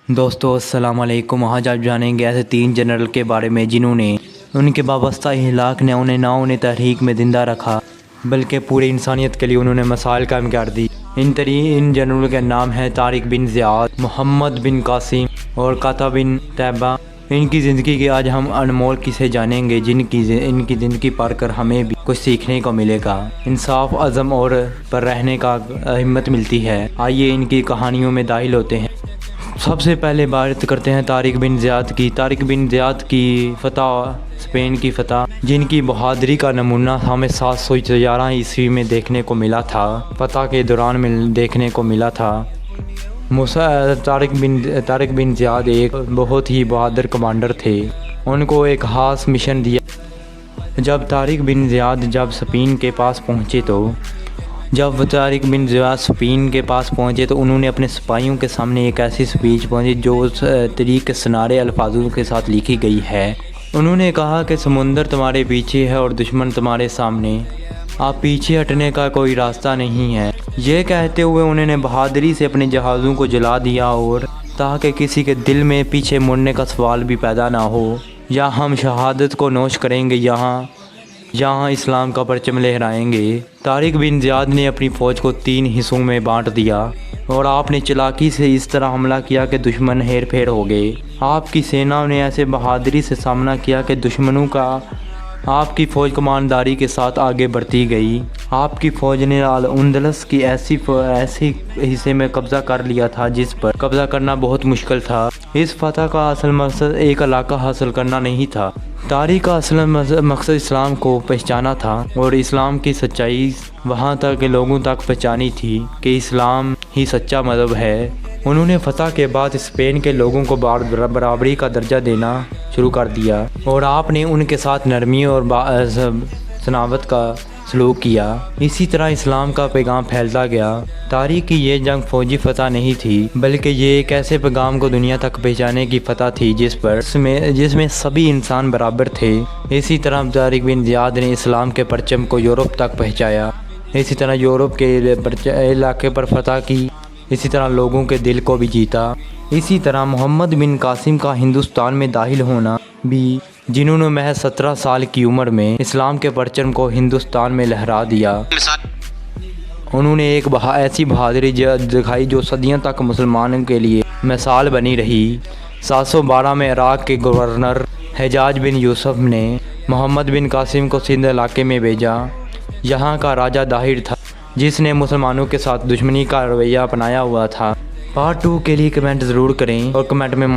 دوستو السلام علیکم۔ آج آپ جانیں گے ایسے 3 جنرل کے بارے میں جنہوں نے ان کے وابستہ ہلاک نے انہیں تحریک میں زندہ رکھا بلکہ پوری انسانیت کے لیے انہوں نے مسائل قائم کر دی۔ ان جنرلوں کے نام ہیں طارق بن زیاد، محمد بن قاسم اور قطع بن طیبہ۔ ان کی زندگی کے آج ہم انمول قصے جانیں گے ان کی زندگی پڑھ کر ہمیں بھی کچھ سیکھنے کو ملے گا، انصاف، عزم اور پر رہنے کا ہمت ملتی ہے۔ آئیے ان کی کہانیوں میں داخل ہوتے ہیں۔ سب سے پہلے بات کرتے ہیں طارق بن زیاد کی۔ طارق بن زیاد کی فتح، اسپین کی فتح، جن کی بہادری کا نمونہ ہمیں 711 عیسوی میں دیکھنے کو ملا تھا، فتح کے دوران دیکھنے کو ملا تھا۔ طارق بن زیاد ایک بہت ہی بہادر کمانڈر تھے۔ ان کو ایک خاص مشن دیا۔ جب طارق بن زیاد اسپین کے پاس پہنچے تو انہوں نے اپنے سپاہیوں کے سامنے ایک ایسی سپیچ پہنچی جو اس طریق سنارے الفاظوں کے ساتھ لکھی گئی ہے۔ انہوں نے کہا کہ سمندر تمہارے پیچھے ہے اور دشمن تمہارے سامنے، آپ پیچھے ہٹنے کا کوئی راستہ نہیں ہے۔ یہ کہتے ہوئے انہوں نے بہادری سے اپنے جہازوں کو جلا دیا اور تاکہ کسی کے دل میں پیچھے مڑنے کا سوال بھی پیدا نہ ہو، یا ہم شہادت کو نوش کریں گے یہاں اسلام کا پرچم لہرائیں گے۔ طارق بن زیاد نے اپنی فوج کو 3 حصوں میں بانٹ دیا اور آپ نے چالاکی سے اس طرح حملہ کیا کہ دشمن ہیر پھیر ہو گئے۔ آپ کی سینا نے ایسے بہادری سے سامنا کیا کہ دشمنوں کا آپ کی فوج کمانڈاری کے ساتھ آگے بڑھتی گئی۔ آپ کی فوج نے الاندلس کی ایسی حصے میں قبضہ کر لیا تھا جس پر قبضہ کرنا بہت مشکل تھا۔ اس فتح کا اصل مقصد ایک علاقہ حاصل کرنا نہیں تھا۔ طارق کا اصل مقصد اسلام کو پہچانا تھا اور اسلام کی سچائی وہاں تک لوگوں تک پہنچانی تھی کہ اسلام ہی سچا مذہب ہے۔ انہوں نے فتح کے بعد اسپین کے لوگوں کو برابری کا درجہ دینا شروع کر دیا اور آپ نے ان کے ساتھ نرمی اور سناوت کا سلوک کیا۔ اسی طرح اسلام کا پیغام پھیلتا گیا۔ طارق کی یہ جنگ فوجی فتح نہیں تھی بلکہ یہ ایک ایسے پیغام کو دنیا تک پہنچانے کی فتح تھی جس میں سبھی انسان برابر تھے۔ اسی طرح طارق بن زیاد نے اسلام کے پرچم کو یورپ تک پہنچایا، اسی طرح یورپ کے علاقے پر فتح کی، اسی طرح لوگوں کے دل کو بھی جیتا۔ اسی طرح محمد بن قاسم کا ہندوستان میں داخل ہونا بھی، جنہوں نے محض 17 سال کی عمر میں اسلام کے پرچم کو ہندوستان میں لہرا دیا۔ انہوں نے ایک ایسی بہادری دکھائی جو صدیوں تک مسلمانوں کے لیے مثال بنی رہی۔ 712 میں عراق کے گورنر حجاج بن یوسف نے محمد بن قاسم کو سندھ علاقے میں بھیجا۔ یہاں کا راجہ داہر تھا جس نے مسلمانوں کے ساتھ دشمنی کا رویہ اپنایا ہوا تھا۔ پارٹ 2 کے لیے کمنٹ ضرور کریں اور کمنٹ میں